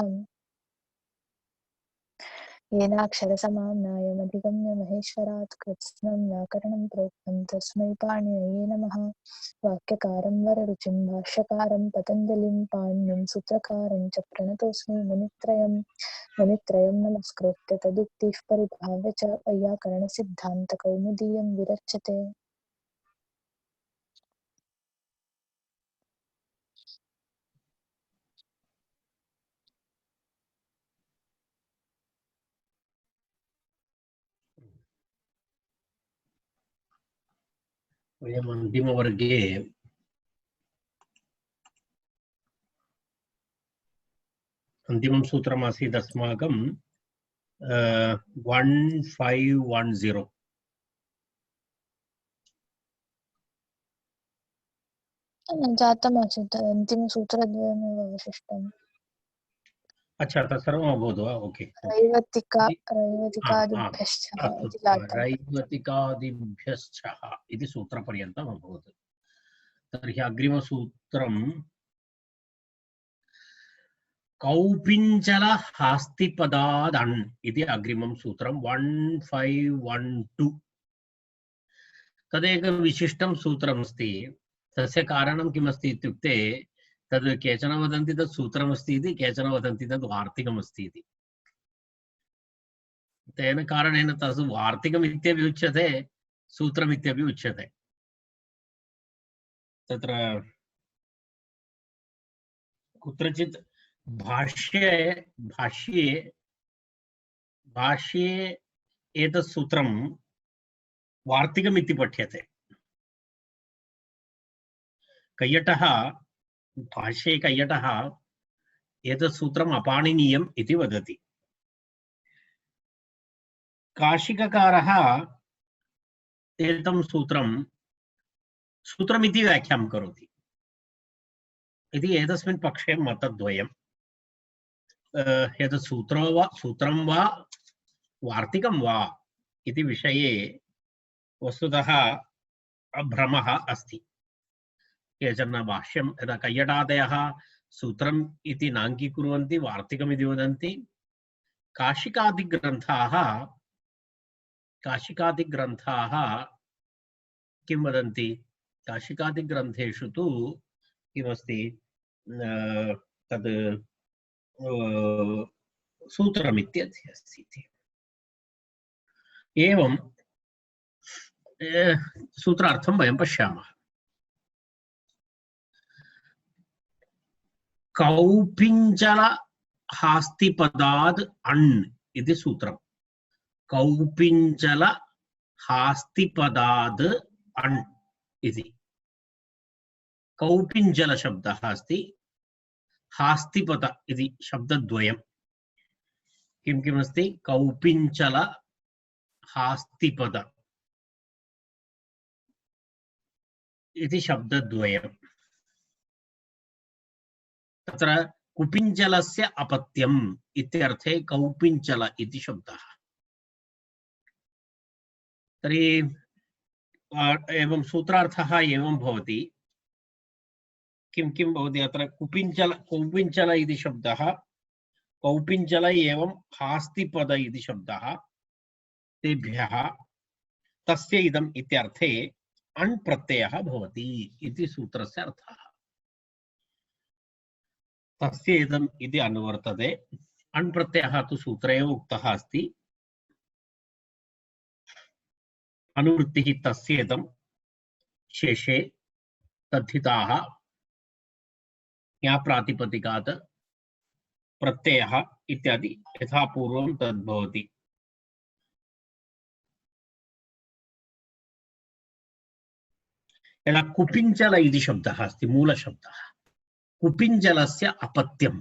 आम् येनाक्षरसमाम्नायमधिगम्य महेश्वरात् कृत्स्नं व्याकरणं प्रोक्तं तस्मै पाणिनये नमः। वाक्यकारं वररुचिं भाष्यकारं पतञ्जलिं पाणिनिं सूत्रकारं च प्रणतोऽस्मि मुनित्रयं नमस्कृत्य तदुक्तिः परिभाव्य च वैयाकरणसिद्धान्तकौमुदीयं विरच्यते। वयम् अन्तिमवर्गे अन्तिमं सूत्रमासीत् अस्माकं 1510 जातमासीत् अन्तिमसूत्रद्वयमेव अवशिष्टम्। अच्छा तत्सर्वम् अभवत् वा ओके रैवतिकादिभ्यश्च अस्तु इति जातम्। रैवतिकादिभ्यश्च इति सूत्रपर्यन्तम् अभवत् तर्हि अग्रिमसूत्रं कौपिञ्जलहास्तिपदादण् इति अग्रिमं सूत्रं 1512 तदेकं विशिष्टं सूत्रमस्ति तस्य कारणं किमस्ति इत्युक्ते तद् केचन वदन्ति तत् सूत्रमस्ति इति केचन वदन्ति तद् वार्तिकमस्ति इति तेन कारणेन तद् वार्तिकमित्यपि उच्यते सूत्रमित्यपि उच्यते तत्र कुत्रचित् भाष्ये एतत् सूत्रं वार्तिकमिति पठ्यते भाष्ये कैयटः एतत् सूत्रम् अपाणिनीयम् इति वदति काशिककारः एतं सूत्रमिति व्याख्यां करोति इति एतस्मिन् पक्षे मतद्वयम् एतत् सूत्रं वा वार्तिकं वा इति विषये वस्तुतः भ्रमः अस्ति केचन भाष्यं यदा कैयटादयः सूत्रम् इति नाङ्गीकुर्वन्ति वार्तिकमिति वदन्ति काशिकादिग्रन्थाः किं वदन्ति काशिकादिग्रन्थेषु तु किमस्ति तद् सूत्रमित्यस्ति एवं सूत्रार्थं वयं पश्यामः कौपिञ्जलहास्तिपदाद् अण् इति सूत्रम् कौपिञ्जलहास्तिपदाद् अण् इति कौपिञ्जल शब्दः अस्ति हास्तिपद इति शब्दद्वयम् किं किमस्ति कौपिञ्जल हास्तिपद इति शब्दद्वयम् तत्र कुपिञ्जलस्य अपत्यम् इत्यर्थे कौपिञ्जल इति शब्दः तर्हि एवं सूत्रार्थः एवं भवति किं किं भवति अत्र कौपिञ्जल इति शब्दः कौपिञ्जल एवं हास्तिपद इति शब्दः तेभ्यः तस्य इदम् इत्यर्थे अण् प्रत्ययः भवति इति सूत्रस्य अर्थः तस्य इदम् इति अनुवर्तते अण् प्रत्ययः तु सूत्रे एव उक्तः अस्ति अनुवृत्तिः तस्य इदं शेषे तद्धिताः ज्ञाप्रातिपदिकात् प्रत्ययः इत्यादि यथा पूर्वं तद्भवति यदा कुपिञ्जल इति शब्दः अस्ति मूलशब्दः कुपिञ्जलस्य अपत्यम्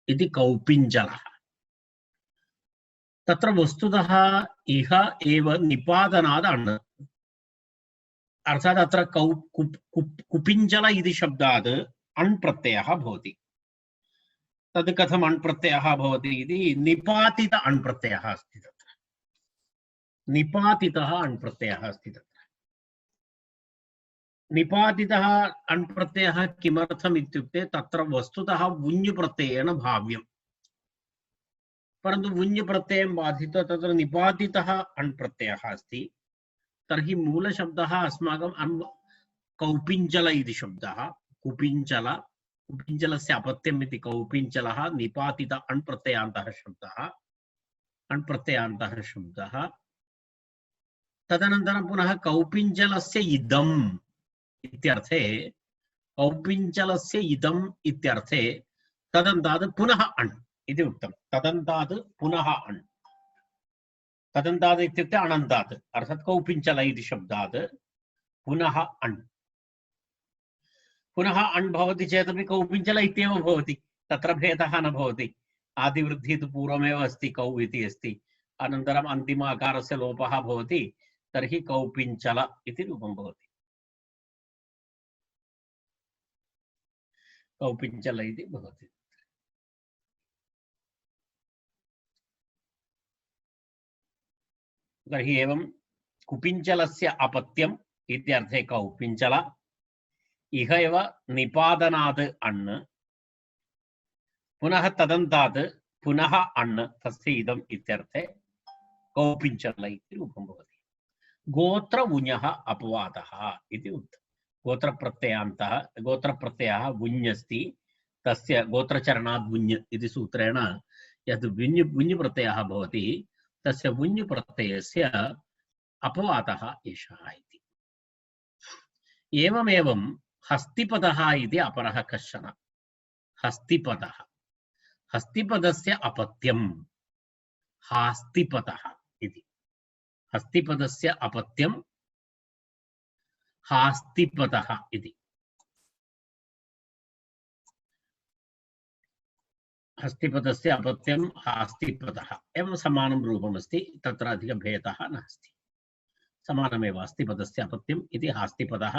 इति कौपिञ्जलः तत्र वस्तुतः इह एव निपातनाद् अण् अर्थात् अत्र कुपिञ्जल इति शब्दात् अण् प्रत्ययः भवति तद् कथम् अण् प्रत्ययः भवति इति निपातित अण् प्रत्ययः अस्ति तत्र निपातितः अण् प्रत्ययः अस्ति तत्र निपातितः अण् प्रत्ययः किमर्थम् इत्युक्ते तत्र वस्तुतः वुञ् प्रत्ययेन भाव्यम् परन्तु वुञ् प्रत्ययं बाधित्वा तत्र निपातितः अण् प्रत्ययः अस्ति तर्हि मूलशब्दः अस्माकं कौपिञ्जल इति शब्दः कुपिञ्जल कुपिञ्जलस्य अपत्यम् इति कौपिञ्जलः निपातित अण् प्रत्ययान्तः शब्दः अण् प्रत्ययान्तः शब्दः तदनन्तरं पुनः कौपिञ्जलस्य इदम् इत्यर्थे कौपिञ्जलस्य इदम् इत्यर्थे तदन्तात् पुनः अण् इति उक्तं तदन्तात् पुनः अण् तदन्तात् इत्युक्ते अनन्तात् अर्थात् कौपिञ्जल इति शब्दात् पुनः अण् पुनः अण् भवति चेदपि कौपिञ्जल इत्येव भवति तत्र भेदः न भवति आदिवृद्धिः तु पूर्वमेव अस्ति कौ इति अस्ति अनन्तरम् अन्तिम अकारस्य लोपः भवति तर्हि कौपिञ्जल इति रूपं भवति कौपिञ्जल इति भवति तर्हि एवं कुपिञ्जलस्य अपत्यम् इत्यर्थे कौपिञ्जल इह एव निपादनात् अण् पुनः तदन्तात् पुनः अण् तस्य इदम् इत्यर्थे कौपिञ्जल इति रूपं भवति गोत्र उञः अपवादः इति उक्तं गोत्रप्रत्ययः वुञ् अस्ति तस्य गोत्रचरणात् वुञ् इति सूत्रेण यद् वुञ् प्रत्ययः भवति तस्य वुञ् प्रत्ययस्य अपवादः एषः इति एवमेवं हस्तिपदः इति अपरः कश्चन हस्तिपदः हस्तिपदस्य अपत्यं हास्तिपदः इति हस्तिपदस्य अपत्यं हास्तिपदः इति हस्तिपदस्य अपत्यं हास्तिपदः एवं समानं रूपमस्ति तत्र अधिकभेदः नास्ति समानमेव हस्तिपदस्य अपत्यम् इति हास्तिपदः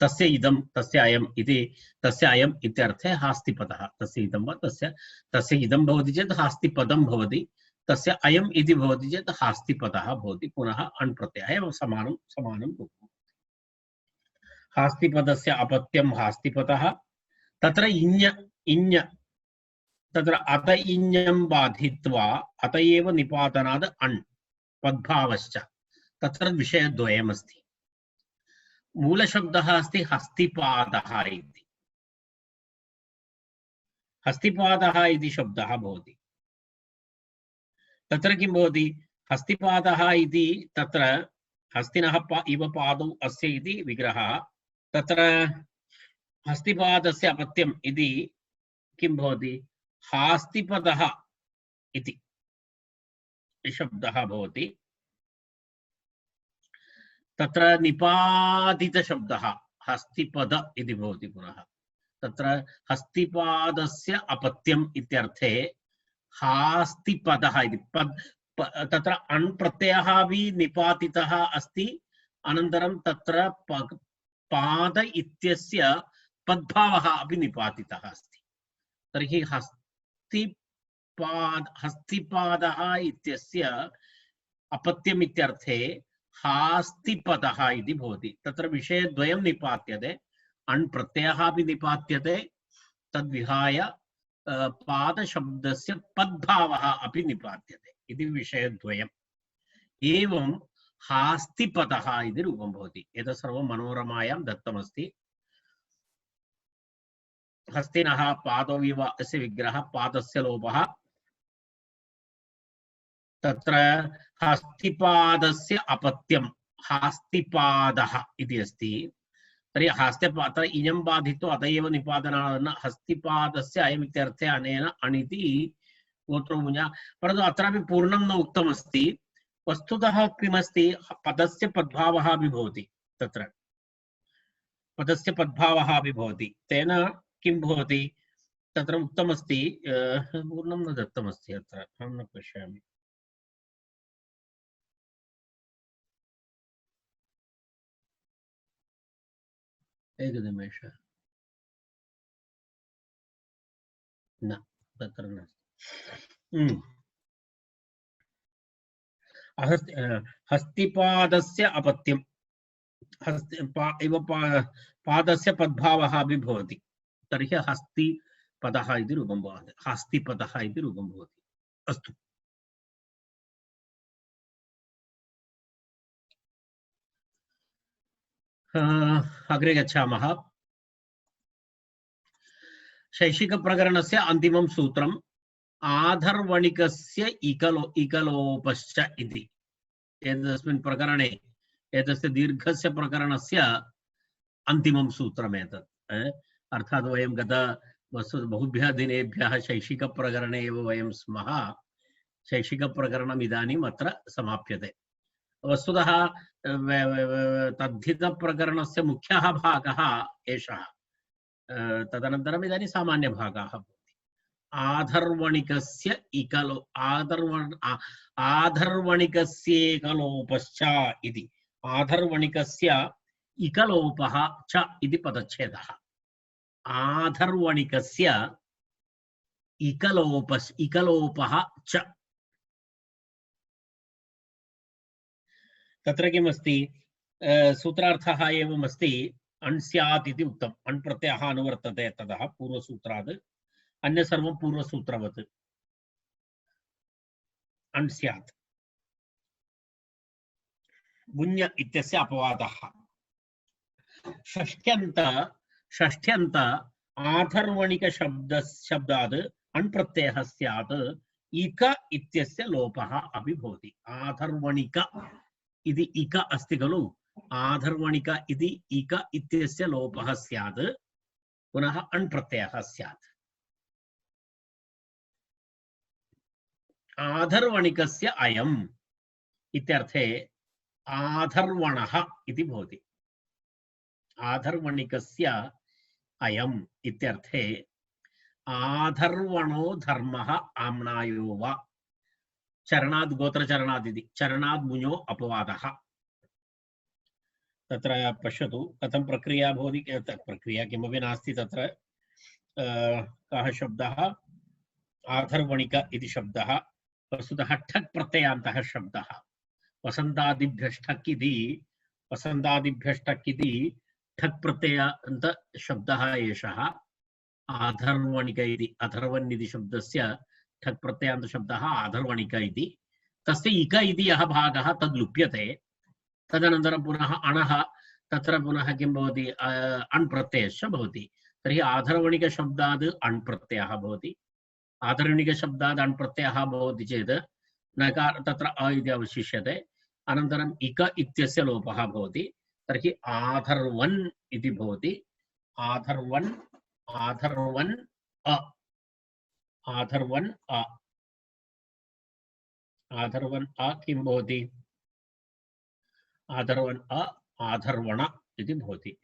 तस्य इदं तस्य अयम् इति तस्य अयम् इत्यर्थे हास्तिपदः तस्य इदं वा तस्य इदं भवति चेत् हास्तिपदं भवति तस्य अयम् इति भवति चेत् हास्तिपदः भवति पुनः अण् प्रत्ययः एवं समानं रूपम् हास्तिपदस्य अपत्यं हास्तिपदः तत्र इञ् तत्र अत इञ्ञं बाधित्वा अत एव निपातनात् अण् पद्भावश्च तत्र विषयद्वयमस्ति मूलशब्दः अस्ति हस्तिपादः इति हस्तिपादः इति शब्दः भवति तत्र किं भवति हस्तिपादः इति तत्र हस्तिनः इव पादौ अस्य इति विग्रहः तत्र हस्तिपादस्य अपत्यम् इति किं भवति हास्तिपदः इति शब्दः भवति तत्र निपातितशब्दः हस्तिपद इति भवति पुनः तत्र हस्तिपादस्य अपत्यम् इत्यर्थे हास्तिपदः इति तत्र अण् प्रत्ययः अपि निपातितः अस्ति अनन्तरं तत्र पाद इत्यस्य पद्भावः अपि निपातितः अस्ति तर्हि हस्तिपादः इत्यस्य अपत्यम् इत्यर्थे हास्तिपदः इति भवति तत्र विषयद्वयं निपात्यते अण् प्रत्ययः अपि निपात्यते तद्विहाय पादशब्दस्य पद्भावः अपि निपात्यते इति विषयद्वयम् एवं हास्तिपदः इति रूपं भवति एतत् सर्वं मनोरमायां दत्तमस्ति हस्तिनः पादौ इव अस्य विग्रहः पादस्य लोपः तत्र हस्तिपादस्य अपत्यं हास्तिपादः इति अस्ति तर्हि हस्तिपाद इञं बाधित्वा अत एव निपातनात् हस्तिपादस्य अयमित्यर्थे अनेन अणिति गोत्रोमुञ परन्तु अत्रापि पूर्णं न उक्तमस्ति वस्तुतः किमस्ति पदस्य पद्भावः अपि भवति तत्र पदस्य पद्भावः अपि भवति तेन किं भवति तत्र उक्तमस्ति पूर्णं न दत्तमस्ति अत्र अहं न पश्यामि एकनिमेषः न तत्र नास्ति हस्तिपादस्य अपत्यं पादस्य पद्भावः अपि भवति तर्हि हस्तिपदः इति रूपं भवति हास्तिपदः इति रूपं भवति अस्तु अग्रे गच्छामः। शैक्षिकप्रकरणस्य अन्तिमं सूत्रम् आधर्वणिकस्य इकलोपश्च इति। एतस्मिन् प्रकरणे एतस्य दीर्घस्य प्रकरणस्य अन्तिमं सूत्रमेतत्। अर्थात् वयं गत बहुभ्यः दिनेभ्यः शैक्षिकप्रकरणे एव वयं स्मः। शैक्षिकप्रकरणम् इदानीम् अत्र समाप्यते। वस्तुतः तद्धितप्रकरणस्य मुख्यः भागः एषः। तदनन्तरम् इदानीं सामान्यभागाः भवन्ति। आधर्वणिकस्येकलोपश्च इति। आधर्वणिकस्य इकलोपः च इति पदच्छेदः। आधर्वणिकस्य इकलोपः च। तत्र किमस्ति? सूत्रार्थः एवमस्ति। अण् स्यात् इति उक्तम्। अण् प्रत्ययः अनुवर्तते ततः पूर्वसूत्रात्। अन्य सर्वं पूर्वसूत्रवत्। अण् स्यात्। गुण्य इत्यस्य अपवादः। षष्ठ्यन्त आधर्वणिक शब्दात् अण् प्रत्ययः स्यात् इक इत्यस्य लोपः अपि भवति। आधर्वणिक इति इक अस्ति खलु। आधर्वणिक इति इक इत्यस्य लोपः स्यात् पुनः अण् प्रत्ययः स्यात्। आधर्वणिकस्य अयम् इत्यर्थे आधर्वणः इति भवति। आधर्वणिकस्य अयम् इत्यर्थे आधर्वणो धर्मः आम्नायो वा। चरणाद् गोत्रचरणाद् इति। चरणाद् मुञो अपवादः। तत्र पश्यतु कथं प्रक्रिया भवति। प्रक्रिया किमपि नास्ति तत्र। कः शब्दः? आधर्वणिक इति शब्दः वस्तुतः ठक् प्रत्ययान्तः शब्दः। वसन्तादिभ्यष्ठक् इति ठक् प्रत्ययान्त शब्दः एषः आधर्वणिक इति। अथर्वन् इति शब्दस्य ठक् प्रत्ययान्त शब्दः आधर्वणिक इति। तस्य इक इति यः भागः तद् लुप्यते। तदनन्तरं पुनः अणः तत्र पुनः किं भवति? अण् प्रत्ययश्च भवति। तर्हि आधर्वणिकशब्दात् अण् प्रत्ययः भवति। आधर्वणिकशब्दात् अण् प्रत्ययः भवति चेत् नकार तत्र अ इति अवशिष्यते। अनन्तरम् इक इत्यस्य लोपः भवति। तर्हि आधर्वन् इति भवति। आधर्वन् अ। आधर्वन् अ। आधर्वन् अ किं भवति? आधर्वन् अ आधर्वण इति भवति।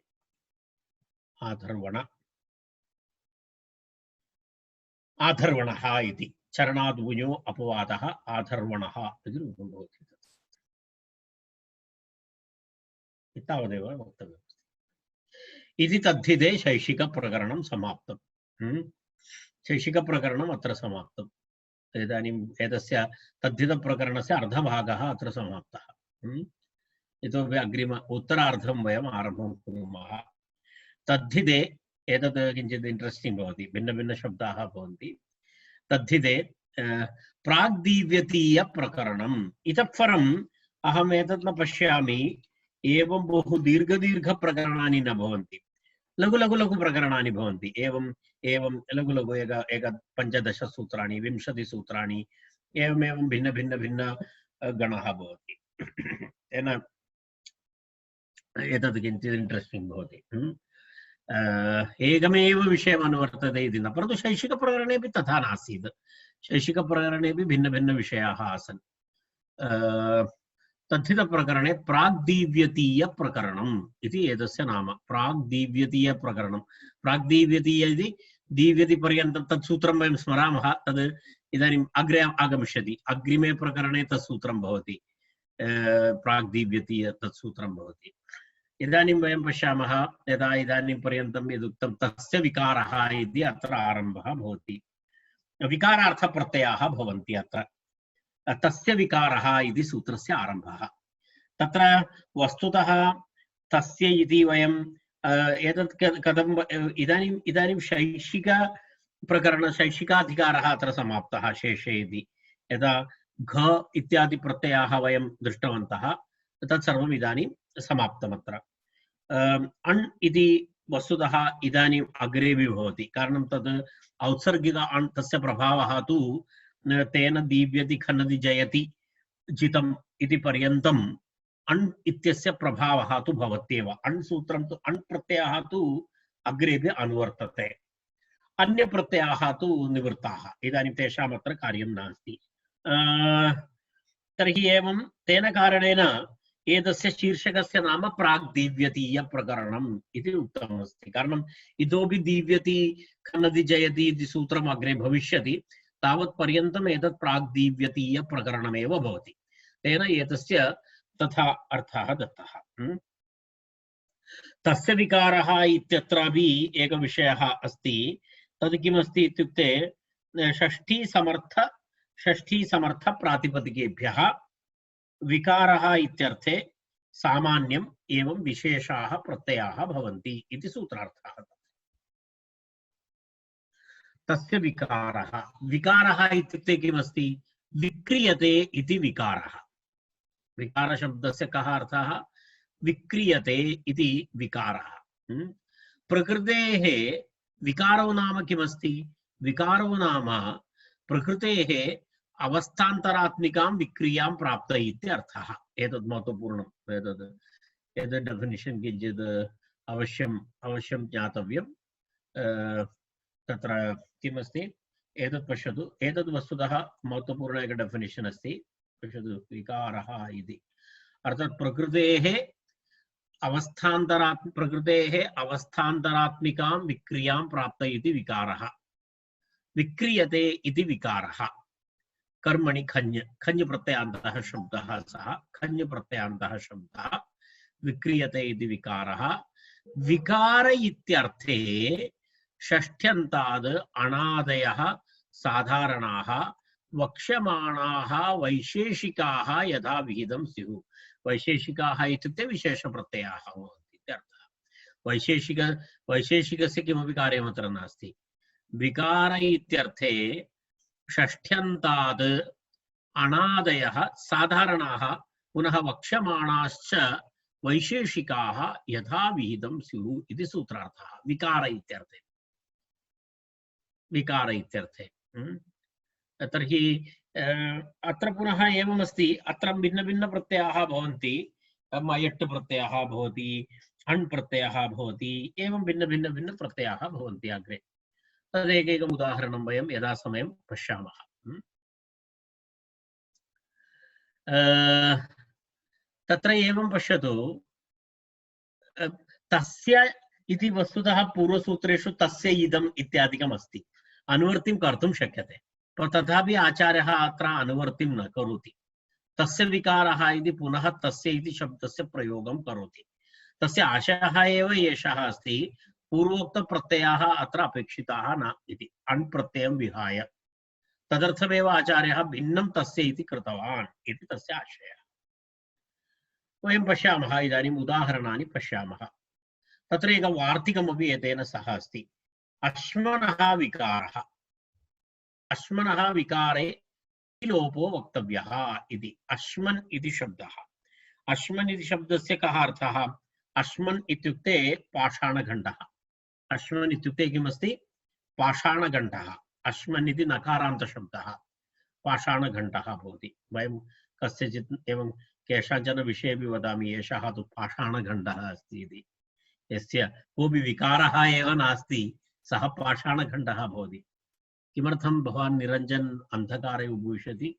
आधर्वण आधर्वणः इति। चरणाद् मुञो अपवादः आधर्वणः इति रूपं भवति। तावदेव वक्तव्यमस्ति। इति तद्धिते शैक्षिकप्रकरणं समाप्तम्। शैक्षिकप्रकरणम् अत्र समाप्तम्। इदानीम् एतस्य तद्धितप्रकरणस्य अर्धभागः अत्र समाप्तः। इतोपि अग्रिम उत्तरार्धं वयम् आरम्भं कुर्मः। तद्धिते एतत् किञ्चित् इण्ट्रेस्टिङ्ग् भवति। भिन्नभिन्नशब्दाः भवन्ति। तद्धिते प्राग्दिव्यतीयप्रकरणम्। इतः परम् अहम् एतत् न पश्यामि। एवं बहु दीर्घप्रकरणानि न भवन्ति। लघु प्रकरणानि भवन्ति। एवं लघु एक 15 सूत्राणि 20 सूत्राणि एवमेवं भिन्न गणः भवति। तेन एतत् किञ्चित् इण्ट्रेस्टिङ्ग् भवति। एकमेव विषयम् अनुवर्तते इति न। परन्तु शैक्षिकप्रकरणेपि तथा नासीत्। शैक्षिकप्रकरणेपि भिन्नविषयाः आसन्। तद्धितप्रकरणे प्राग्दिव्यतीयप्रकरणम् इति एतस्य नाम। प्राग्दिव्यतीयप्रकरणम्। प्राग्दिव्यतीय इति दीव्यतिपर्यन्तं तत् सूत्रं वयं स्मरामः। तद् इदानीम् अग्रे आगमिष्यति। अग्रिमे प्रकरणे तत् सूत्रं भवति। प्राग्दिव्यतीय तत् सूत्रं भवति। इदानीं वयं पश्यामः यदा इदानीं पर्यन्तं यदुक्तं तस्य विकारः इति अत्र आरम्भः भवति। विकारार्थप्रत्ययाः भवन्ति अत्र। तस्य विकारः इति सूत्रस्य आरम्भः। तत्र वस्तुतः तस्य इति वयं एतत् कथं इदानीं शैक्षिकाधिकारः अत्र समाप्तः शेषे इति। यदा घ इत्यादि प्रत्ययाः वयं दृष्टवन्तः तत् सर्वम् इदानीं समाप्तमत्र। अण् इति वस्तुतः इदानीम् अग्रेपि भवति, कारणं तद् औत्सर्गिक अण् तस्य प्रभावः तु तेन दीव्यति खनति जयति जितम् इति पर्यन्तम् अण् इत्यस्य प्रभावः तु भवत्येव। अण् सूत्रं तु अण् प्रत्ययः तु अग्रेपि अनुवर्तते, अन्य प्रत्ययाः तु निवृत्ताः, इदानीं तेषाम् अत्र कार्यं नास्ति। तर्हि एवं तेन कारणेन एतस्य शीर्षकस्य नाम प्राग्दीव्यतीयप्रकरणम् इति उक्तमस्ति। कारणम् इतोपि दीव्यति खनति जयति इति सूत्रम् अग्रे भविष्यति, तावत् पर्यन्तम् एतत् प्राग्दीव्यतीयप्रकरणमेव भवति। तेन एतस्य तथा अर्थः दत्तः। तस्य विकारः इत्यत्रापि एकः विषयः अस्ति। तद् किमस्ति इत्युक्ते षष्ठी समर्थ प्रातिपदिकेभ्यः विकारः इत्यर्थे सामान्यम् एवं विशेषाः प्रत्ययाः भवन्ति इति सूत्रार्थः। तस्य विकारः इत्युक्ते किमस्ति? विक्रियते इति विकारः। विकारशब्दस्य कः अर्थः? विक्रियते इति विकारः। प्रकृतेः विकारो नाम किमस्ति? विकारो नाम प्रकृतेः अवस्थान्तरात्मिकां विक्रियां प्राप्त इत्यर्थः। एतत् महत्वपूर्णम्। एतत् डेफिनिशन् किञ्चित् अवश्यं ज्ञातव्यं। तत्र किमस्ति एतत् पश्यतु। एतत् वस्तुतः महत्वपूर्ण एक डेफिनिशन् अस्ति। पश्यतु, विकारः इति अर्थात् प्रकृतेः अवस्थान्तरात्मिकां विक्रियां प्राप्त इति विकारः। विक्रियते इति विकारः कर्मणि खञ् प्रत्ययान्तः शब्दः, सः खञ् प्रत्ययान्तः शब्दः विक्रियते इति विकारः। विकार इत्यर्थे षष्ठ्यन्ताद् अणादयः साधारणाः वक्ष्यमाणाः वैशेषिकाः यथा विहितं स्युः। वैशेषिकाः इत्युक्ते विशेषप्रत्ययाः भवन्ति इत्यर्थः। वैशेषिकस्य किमपि कार्यमत्र नास्ति। विकार इत्यर्थे षष्ठ्यन्ताद् अणादयः साधारणाः पुनः वक्ष्यमाणाश्च वैशेषिकाः यथा विहितं स्युः इति सूत्रार्थः। विकार इत्यर्थे तर्हि अत्र पुनः एवमस्ति। अत्र भिन्न प्रत्ययाः भवन्ति। मयट् प्रत्ययः भवति, अण् प्रत्ययः भवति, एवं भिन्न प्रत्ययाः भवन्ति अग्रे। तदेकैकम् उदाहरणं वयं यदा समयं पश्यामः। तत्र एवं पश्यतु, तस्य इति वस्तुतः पूर्वसूत्रेषु तस्य इदम् इत्यादिकम् अस्ति। अनुवर्तिं कर्तुं शक्यते, तथापि आचार्यः अत्र अनुवर्तिं न करोति। तस्य विकारः इति पुनः तस्य इति शब्दस्य प्रयोगं करोति। तस्य आशयः एव एषः अस्ति, पूर्वोक्तप्रत्ययाः अत्र अपेक्षिताः न इति, अण् प्रत्ययं विहाय। तदर्थमेव आचार्यः भिन्नं तस्य इति कृतवान् इति तस्य आशयः। वयं पश्यामः, इदानीम् उदाहरणानि पश्यामः। तत्र एकं वार्तिकमपि एतेन सह अस्ति। अश्मनः विकारः। अश्मनः विकारे लोपो वक्तव्यः इति। अश्मन् इति शब्दः। अश्मन् इति शब्दस्य कः अर्थः? अश्मन् इत्युक्ते पाषाणखण्डः। अश्मन् इत्युक्ते किमस्ति? पाषाणखण्डः। अश्मन् इति नकारान्तशब्दः, पाषाणखण्डः भवति। वयं कस्यचित् एवं केषाञ्चन विषयेपि वदामि, एषः तु पाषाणखण्डः अस्ति इति। यस्य कोऽपि विकारः एव नास्ति, सः पाषाणखण्डः भवति। किमर्थं भवान् निरञ्जन अन्धकारे उपविशति?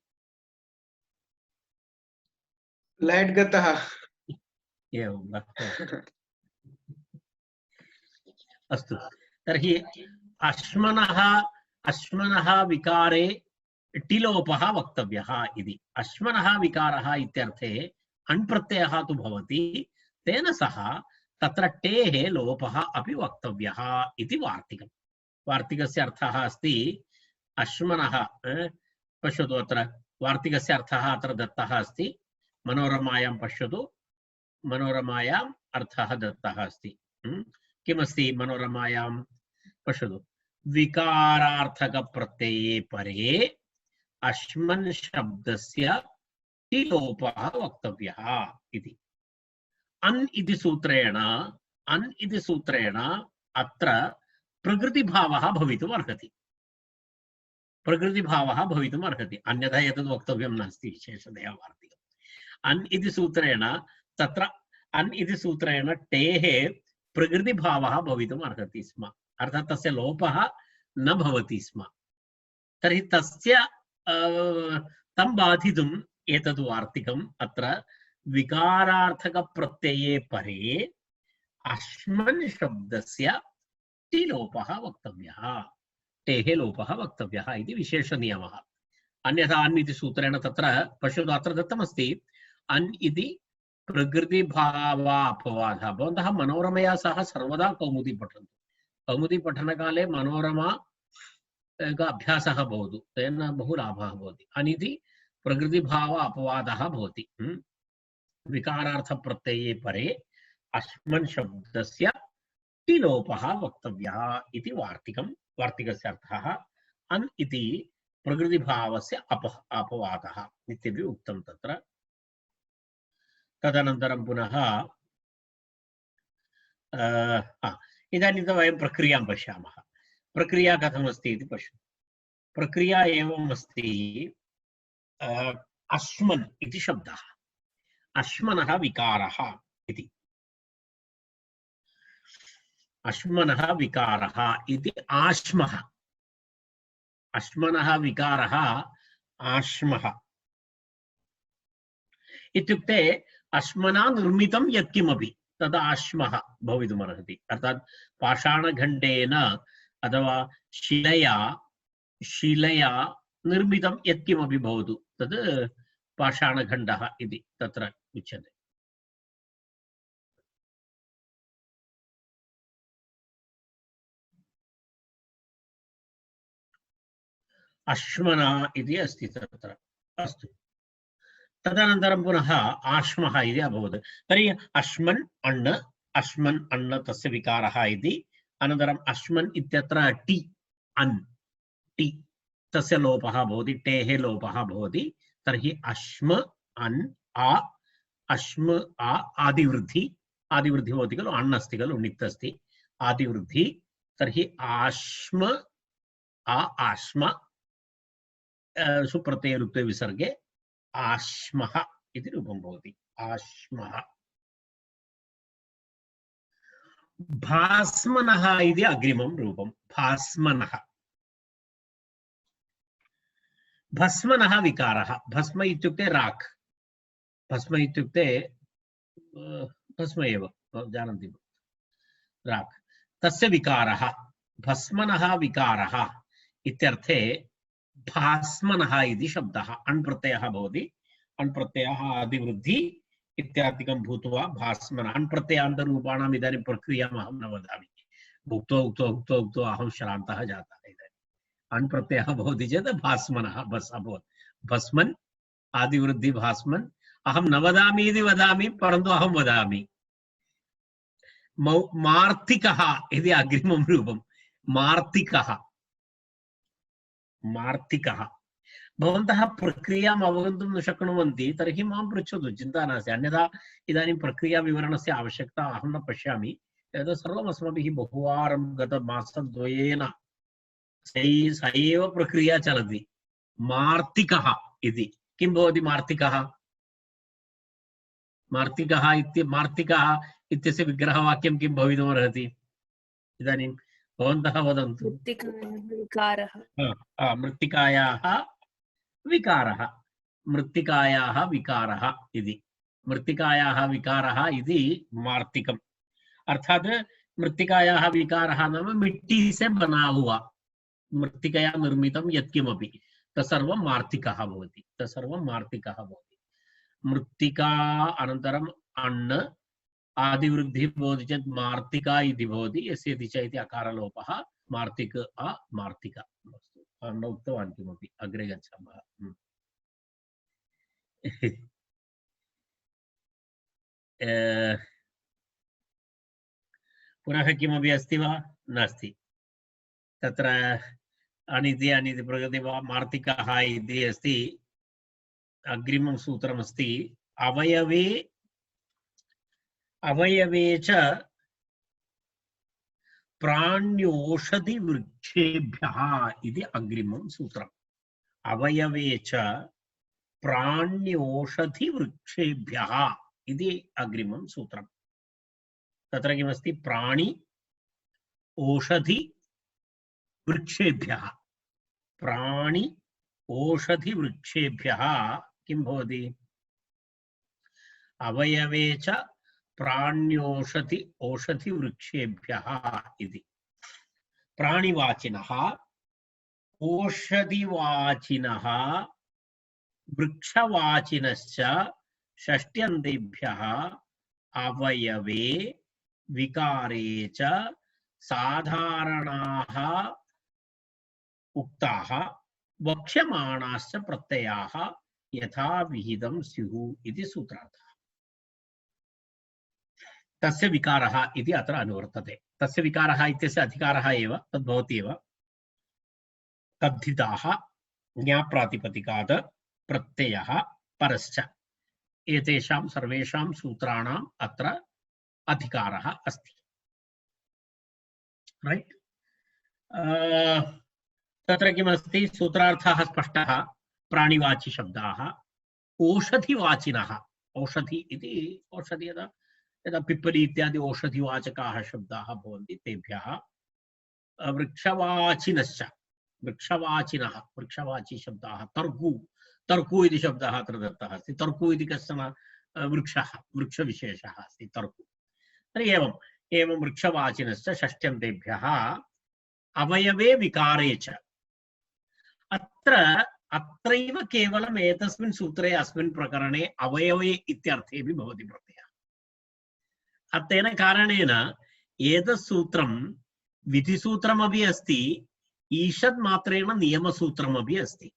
लैट् गतः। एवं अस्तु। तर्हि अश्मनः विकारे टिलोपः वक्तव्यः इति। अश्मनः विकारः इत्यर्थे अण् प्रत्ययः तु भवति, तेन सह तत्र टेः लोपः अपि वक्तव्यः इति वार्तिकम्। वार्तिकस्य अर्थः अस्ति अश्मनः। पश्यतु, अत्र वार्तिकस्य अर्थः अत्र दत्तः अस्ति। मनोरमायां पश्यतु, मनोरमायाम् अर्थः दत्तः अस्ति। किमस्ति मनोरमायां? पश्यतु, विकारार्थकप्रत्यये परे अश्मन् शब्दस्य टिलोपः वक्तव्यः इति। अन् इति सूत्रेण अन् इति सूत्रेण अत्र प्रकृतिभावः भवितुम् अर्हति, प्रकृतिभावः भवितुम् अर्हति, अन्यथा एतद् वक्तव्यं नास्ति विशेषतया वार्तिकम्। अन् इति सूत्रेण तत्र अन् इति सूत्रेण टेः प्रकृतिभावः भवितुम् अर्हति स्म, अर्थात् तस्य लोपः न भवति स्म। तर्हि तस्य तं बाधितुम् एतद् वार्तिकम् अत्र विकारार्थकप्रत्यये परे अश्मन् शब्दस्य टिलोपः वक्तव्यः, टेः लोपः वक्तव्यः इति विशेषनियमः। अन्यथा अन् इति सूत्रेण तत्र पश्यतु अत्र दत्तमस्ति अन् इति प्रकृतिभावापवादः। भवन्तः मनोरमया सह सर्वदा कौमुदी पठन्तु, कौमुदी पठनकाले मनोरमा अभ्यासः भवतु, तेन बहु लाभः भवति। अन् इति प्रकृतिभाव अपवादः भवति, विकारार्थप्रत्यये परे अश्मन् शब्दस्य टिलोपः वक्तव्यः इति वार्तिकं, वार्तिकस्य अर्थः अन् इति प्रकृतिभावस्य अपवादः इत्यपि उक्तं तत्र। तदनन्तरं पुनः इदानीं वयं प्रक्रियां पश्यामः। प्रक्रिया कथमस्ति इति पश्यतु। प्रक्रिया एवम् अस्ति, अश्मन् इति शब्दः, अश्मनः विकारः इति, अश्मनः विकारः इति आश्मः, अश्मनः विकारः आश्मः इत्युक्ते अश्मना निर्मितं यत्किमपि तद् आश्मः भवितुमर्हति। अर्थात् पाषाणखण्डेन अथवा शिलया निर्मितं यत्किमपि भवतु तद् पाषाणखण्डः इति तत्र उच्यते। अश्मना इति अस्ति तत्र। अस्तु, तदनन्तरं पुनः आश्मः इति अभवत्। तर्हि अश्मन् अण्ण तस्य विकारः इति, अनन्तरं अश्मन् इत्यत्र टि अन्, टि तस्य लोपः भवति, टेः लोपः भवति। तर्हि अश्म अन् आ, अश्म आ आदिवृद्धि, आदिवृद्धि भवति खलु, अण् अस्ति खलु, णित् अस्ति, आदिवृद्धि। तर्हि आश्म आ आश्म सुप्रत्ययरुत्वे विसर्गे आश्मः इति रूपं भवति, आश्मः। भास्मनः इति अग्रिमं रूपं, भास्मनः। भस्मनः विकारः, भस्म इत्युक्ते राक्, भस्म इत्युक्ते भस्म एव जानन्ति, राक्, तस्य विकारः भस्मनः विकारः इत्यर्थे भास्मनः इति शब्दः अण् प्रत्ययः भवति, अण् प्रत्ययः आदिवृद्धि इत्यादिकं भूत्वा भास्मनः। अण् प्रत्ययान्तरूपाणाम् इदानीं प्रक्रियाम् अहं न वदामि, उक्त्वा अहं श्रान्तः जातः। इदानीम् अण् प्रत्ययः भवति चेत् भास्मनः बस् अभवत्, भस्मन् आदिवृद्धि भास्मन्। अहं न वदामि इति वदामि, परन्तु अहं वदामि। मार्तिकः इति अग्रिमं रूपं, मार्तिकः, मार्तिकः। भवन्तः प्रक्रियाम् अवगन्तुं न शक्नुवन्ति तर्हि मां पृच्छतु, चिन्ता नास्ति। अन्यथा इदानीं प्रक्रियाविवरणस्य आवश्यकता अहं न पश्यामि। एतत् सर्वम् अस्माभिः बहुवारं गतमासद्वयेन स एव प्रक्रिया चलति। मार्तिकः इति किं भवति? मार्तिकः, मार्तिकः इत्यस्य विग्रहवाक्यं किं भवितुमर्हति? इदानीं भवन्तः वदन्तु। मृत्तिकायाः विकारः, मृत्तिकायाः विकारः इति, मृत्तिकायाः विकारः इति मार्तिकम्। अर्थात् मृत्तिकायाः विकारः नाम मिट्टी से बना हुआ, मृत्तिकया निर्मितं यत्किमपि तत्सर्वं मार्तिकः भवति, तत्सर्वं मार्तिकः भवति। मृत्तिका अनन्तरम् अण् आदिवृद्धिः भवति चेत् मार्तिका इति भवति, यस्य दिच इति अकारलोपः, मार्तिक अ मार्तिका। अहं न उक्तवान् किमपि, अग्रे गच्छामः। पुनः किमपि अस्ति वा? नास्ति। तत्र अनिति प्रकृति वा मार्तिकः इति अस्ति। अग्रिमं सूत्रमस्ति अवयवे, अवयवे च प्राण्योषधिवृक्षेभ्यः इति अग्रिमं सूत्रम्। अवयवे च प्राण्योषधिवृक्षेभ्यः इति अग्रिमं सूत्रम्। तत्र किमस्ति? प्राणि ओषधि वृक्षेभ्यः, प्राणि ओषधि वृक्षेभ्यः किं भवति? अवयवे च प्राण्योषधि ओषधि वृक्षेभ्यः इति। प्राणिवाचिनः, ओषधिवाचिनः, वृक्षवाचिनश्च षष्ट्यन्तेभ्यः अवयवे विकारे च साधारणाः उक्ताः वक्ष्यमाणाश्च प्रत्ययाः यथा विहितं स्युः इति सूत्रार्थः। तस्य विकारः इति अत्र अनुवर्तते। तस्य विकारः इत्यस्य अधिकारः एव तद्भवति एव। तद्धिताः ज्ञाप्रातिपदिकात् प्रत्ययः परश्च, एतेषां सर्वेषां सूत्राणाम् अत्र अधिकारः अस्ति। राइट? तत्र किमस्ति? सूत्रार्थः स्पष्टः। प्राणिवाची शब्दाः, ओषधिवाचिनः, औषधि इति औषधि यदा यदा पिप्पली इत्यादि औषधिवाचकाः शब्दाः भवन्ति तेभ्यः, वृक्षवाचिनश्च, वृक्षवाचिनः, वृक्षवाची शब्दाः, तर्कु, तर्कु इति शब्दः अत्र दत्तः अस्ति। तर्कु इति कश्चन वृक्षः, वृक्षविशेषः अस्ति तर्कु। तर्हि एवं वृक्षवाचिनश्च षष्ट्यन्तेभ्यः अवयवे विकारे च। अत्रैव केवलम् एतस्मिन् सूत्रे अस्मिन् प्रकरणे अवयवे इत्यर्थे अपि भवति प्रत्ययः। तेन कारणेन एतत् सूत्रं विधिसूत्रमपि अस्ति, ईषद् मात्रेण नियमसूत्रमपि अस्ति।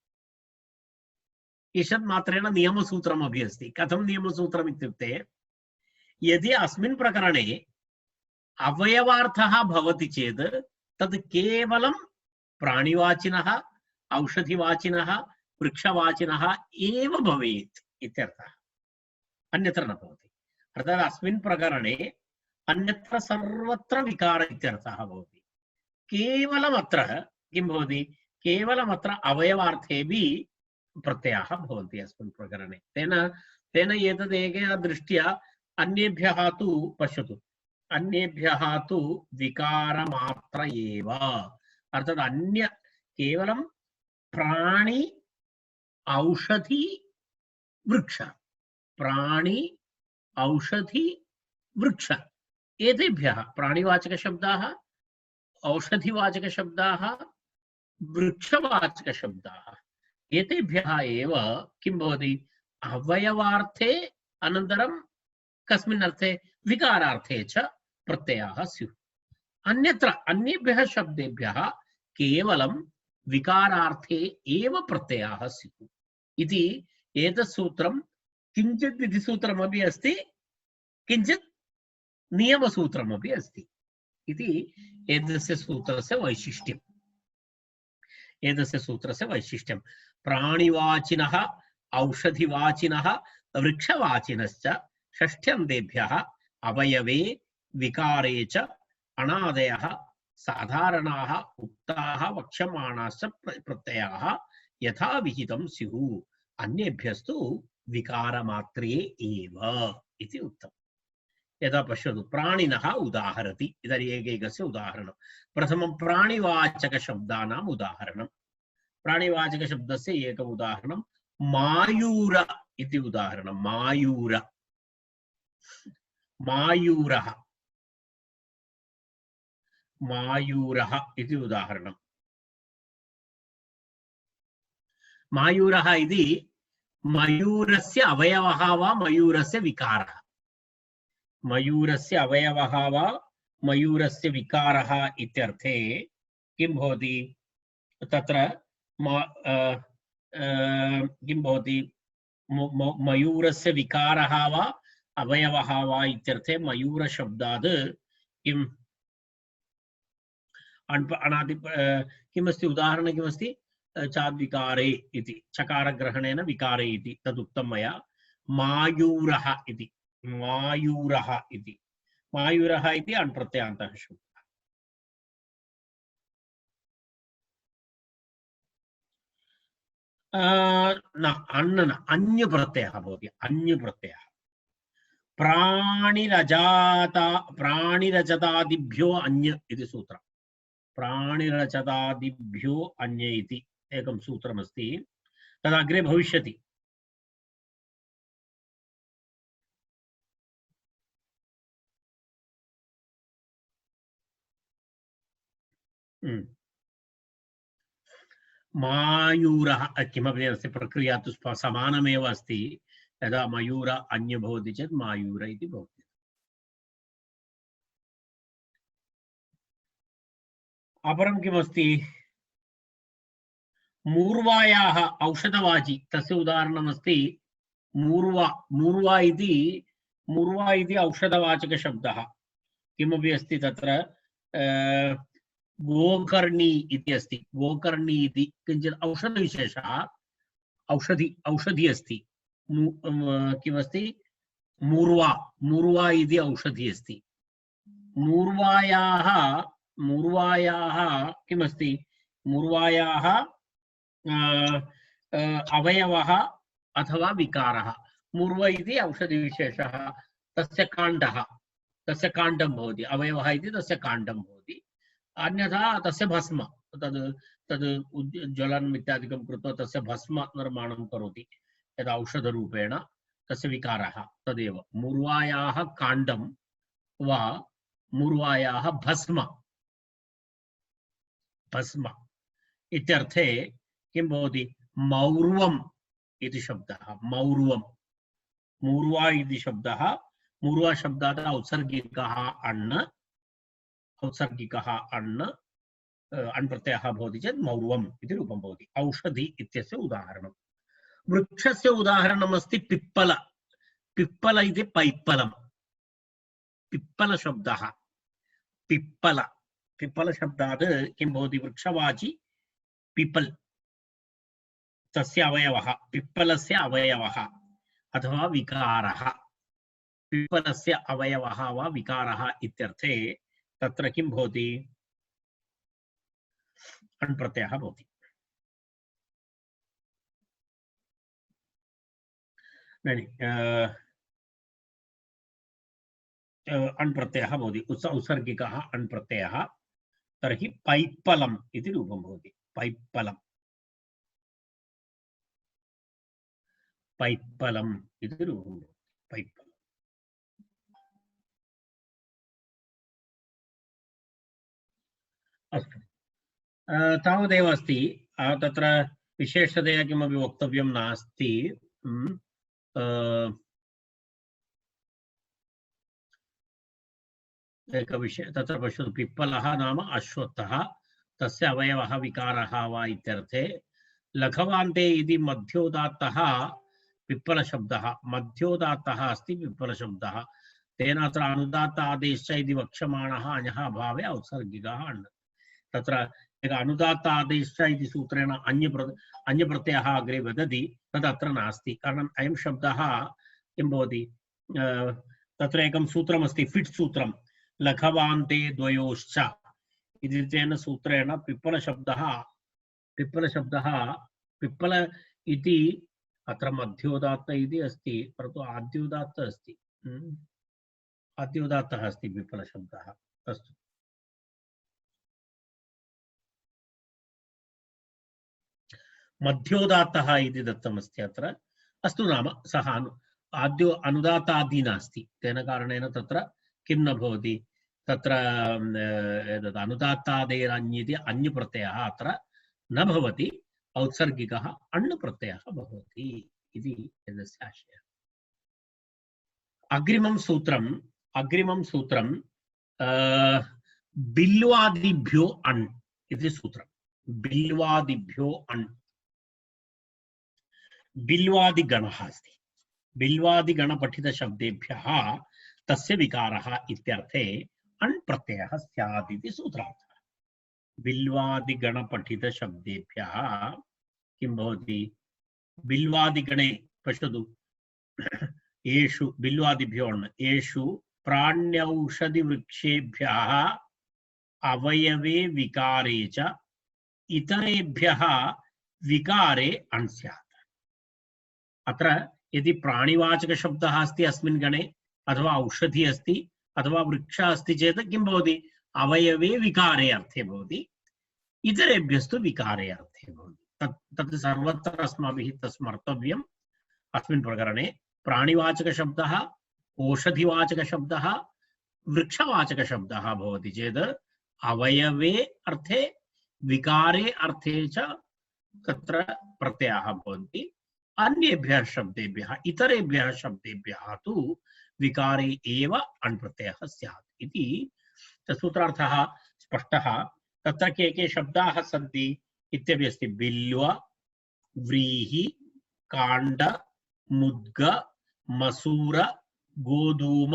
ईषद् मात्रेण नियमसूत्रमपि अस्ति। कथं नियमसूत्रम् इत्युक्ते, यदि अस्मिन् प्रकरणे अवयवार्थः भवति चेत् तद् केवलं प्राणिवाचिनः, औषधिवाचिनः, वृक्षवाचिनः एव भवेत् इत्यर्थः, अन्यत्र न भवति। अर्थात् अस्मिन् प्रकरणे अन्यत्र सर्वत्र विकार इत्यर्थः भवति। केवलमत्र किं भवति? केवलमत्र अवयवार्थेऽपि प्रत्ययाः भवन्ति अस्मिन् प्रकरणे। तेन एतदेकया दृष्ट्या अन्येभ्यः तु पश्यतु, अन्येभ्यः तु विकारमात्र एव। अर्थात् अन्य केवलं प्राणि औषधि वृक्ष, प्राणि औषधि वृक्ष, एतेभ्यः प्राणिवाचकशब्दाः, औषधिवाचकशब्दाः, वृक्षवाचकशब्दाः, एतेभ्यः एव किं भवति? अवयवार्थे अनन्तरं कस्मिन् अर्थे? विकारार्थे च प्रत्ययाः स्युः। अन्यत्र अन्येभ्यः शब्देभ्यः केवलं विकारार्थे एव प्रत्ययाः स्युः इति एतत् सूत्रं किञ्चित् विधिसूत्रमपि अस्ति, किञ्चित् नियमसूत्रमपि अस्ति इति एतस्य सूत्रस्य वैशिष्ट्यम्। एतस्य सूत्रस्य वैशिष्ट्यं प्राणिवाचिनः, औषधिवाचिनः, वृक्षवाचिनश्च षष्ठ्यन्तेभ्यः अवयवे विकारे च अनादयः साधारणाः उक्ताः वक्ष्यमाणाश्च प्रत्ययाः यथा विहितं स्युः, अन्येभ्यस्तु विकारमात्रे एव इति उक्तम्। यदा पश्यतु, प्राणिनः उदाहरति। इदानीम् एकैकस्य उदाहरणं। प्रथमं प्राणिवाचकशब्दानाम् उदाहरणं। प्राणिवाचकशब्दस्य एकम् उदाहरणं मायूर इति उदाहरणं। मायूर, मायूरः, मायूरः इति उदाहरणं। मायूरः इति मयूरस्य अवयवः वा मयूरस्य विकारः? मयूरस्य अवयवः वा मयूरस्य विकारः इत्यर्थे किं भवति? तत्र किं भवति? मयूरस्य विकारः वा अवयवः वा इत्यर्थे मयूरशब्दात् किम् अनादि किमस्ति? उदाहरणं किमस्ति? चाद्विकारे इति, चकारग्रहणेन विकारे इति तदुक्तं मया। मायूरः इति, मायूरः इति, मायूरः इति अण्प्रत्ययान्तः शब्दः। न अन्न न अन्य प्रत्ययः भवति अन्य प्रत्ययः प्राणिरजतादिभ्यो अन्य इति सूत्रम् प्राणिरजतादिभ्यो अन्य इति एकं सूत्रमस्ति तदग्रे भविष्यति मायूरः किमपि अस्ति प्रक्रिया तु समानमेव अस्ति यदा मयूर अन्य भवति चेत् मायूर इति भवति अपरं किमस्ति मूर्वायाः औषधवाचि तस्य उदाहरणमस्ति मूर्वा मूर्वा इति औषधवाचकशब्दः किमपि अस्ति तत्र गोकर्णी इति अस्ति गोकर्णी इति किञ्चित् औषधविशेषः औषधि अस्ति किमस्ति मूर्वा मूर्वा इति औषधि अस्ति मूर्वायाः किमस्ति मूर्वायाः अवयवः अथवा विकारः मूर्व इति औषधिविशेषः तस्य काण्डं भवति अवयवः इति तस्य काण्डं भवति अन्यथा तस्य भस्म तद् ज्वलनम् इत्यादिकं कृत्वा तस्य भस्म निर्माणं करोति यदा औषधरूपेण तस्य विकारः तदेव मूर्वायाः काण्डं वा मूर्वायाः भस्म इत्यर्थे किं भवति मौर्वम् इति शब्दः मौर्वं मूर्वा इति शब्दः मूर्वा शब्दात् औत्सर्गिकः अण् प्रत्ययः भवति चेत् मौर्वम् इति रूपं भवति औषधि इत्यस्य उदाहरणं वृक्षस्य उदाहरणमस्ति पिप्पल पिप्पल इति पैप्पलं पिप्पल शब्दः पिप्पल शब्दात् किं भवति वृक्षवाचि पिपल् तस्य अवयवः पिप्पलस्य अवयवः अथवा विकारः पिप्पलस्य अवयवः वा विकारः इत्यर्थे तत्र किं भवति अण् प्रत्ययः भवति अण् प्रत्ययः भवति औत्सर्गिकः अण् प्रत्ययः तर्हि पैप्पलम् इति रूपं भवति पैप्पलम् इति रूपं भवति पैप्पलम् अस्तु तावदेव अस्ति तत्र विशेषतया किमपि वक्तव्यं नास्ति एकविषय तत्र पश्यतु पिप्पलः नाम अश्वत्थः तस्य अवयवः विकारः वा इत्यर्थे लघवान्ते इति मध्योदात्तः पिप्पलशब्दः मध्योदात्तः अस्ति पिप्पलशब्दः तेन अत्र अनुदात्त आदेशः इति वक्ष्यमाणः अञः अभावे औत्सर्गिकः अण् तत्र एक अनुदात्त आदेशः इति सूत्रेण अन्यप्रत्ययः अग्रे वदति तदत्र नास्ति कारणम् अयं शब्दः किं भवति तत्र एकं सूत्रमस्ति फिट् सूत्रं लघवान्ते द्वयोश्च इति तेन सूत्रेण पिप्पलशब्दः पिप्पल इति अत्र मध्योदात्त इति अस्ति परन्तु आद्योदात्त अस्ति आद्योदात्तः अस्ति पिप्पलशब्दः अस्तु मध्योदात्तः इति दत्तमस्ति अत्र अस्तु नाम सः आद्यो अनुदात्तादि नास्ति तेन कारणेन तत्र किं न भवति तत्र अनुदात्तादेरन्येति अन्यप्रत्ययः अत्र न भवति औत्सर्गिकः अण् प्रत्ययः भवति इति एतस्य आशयः अग्रिमं सूत्रं बिल्वादिभ्यो अण् इति सूत्रं बिल्वादिभ्यो अण् बिल्वादिगणः अस्ति बिल्वादिगणपठितशब्देभ्यः तस्य विकारः इत्यर्थे अण् प्रत्ययः स्यात् इति सूत्रार्थः बिल्वादिगणपठितशब्देभ्यः किं भवति बिल्वादिगणे पश्यतु येषु बिल्वादिभ्यो अण् येषु प्राण्यौषधिवृक्षेभ्यः अवयवे विकारे च इतरेभ्यः विकारे अण् स्यात्। अत्र यदि प्राणिवाचकशब्दः अस्ति अस्मिन् गणे अथवा औषधि अस्ति अथवा वृक्षः अस्ति चेत् किं भवति? अवयवे विकारे अर्थे भवति, इतरेभ्यस्तु विकारे अर्थे भवति। तत् सर्वत्र अस्माभिः स्मर्तव्यम्। अस्मिन् प्रकरणे प्राणिवाचकशब्दः, औषधिवाचकशब्दः, वृक्षवाचकशब्दः भवति चेत् अवयवे अर्थे विकारे अर्थे च तत्र प्रत्ययाः भवन्ति। अन्येभ्यः शब्देभ्यः, इतरेभ्यः शब्देभ्यः तु विकारे एव अण् प्रत्ययः स्यात् इति सूत्रार्थः स्पष्टः। तत्र के शब्दाः सन्ति इत्यपि अस्ति। बिल्व, व्रीहि, काण्ड, मुद्ग, मसूर, गोधूम,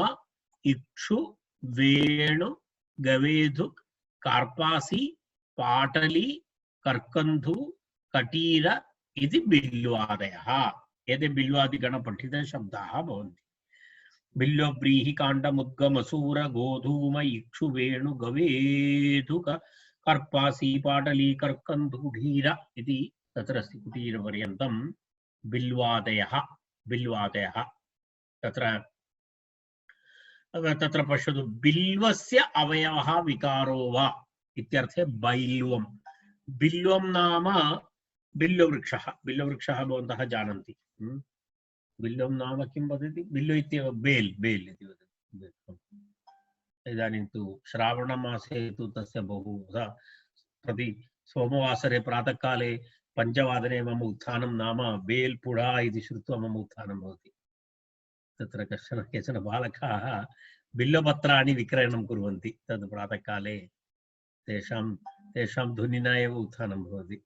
इक्षु, वेणु, गवेधुक्, कार्पासी, पाटली, कर्कन्धु, कटीर इति बिल्वादयः। एते बिल्वादिगणपठित शब्दाः भवन्ति। बिल्व, व्रीहि, काण्ड, मुद्ग, मसूर, गोधूम, इक्षु, वेणु, गवेधुक, कर्पासी, पाटली, कर्कन्धु, ढीर इति तत्र अस्ति कुटीरपर्यन्तं बिल्वादयः। बिल्वादयः तत्र पश्यतु, बिल्वस्य अवयवः विकारो वा इत्यर्थे बैल्वम्। बिल्वं नाम बिल्ववृक्षः। बिल्ववृक्षः भवन्तः जानन्ति। बिल्वं नाम किं वदति? बिल्व इत्येव बेल् इति वदति। इदानीं तु श्रावणमासे तु तस्य बहुधा प्रति सोमवासरे प्रातःकाले 5:00 मम उत्थानं नाम बेल्पुडा इति श्रुत्वा मम उत्थानं भवति। तत्र केचन बालकाः बिल्वपत्राणि विक्रयणं कुर्वन्ति। तद् प्रातःकाले तेषां ध्वनिना एव उत्थानं भवति।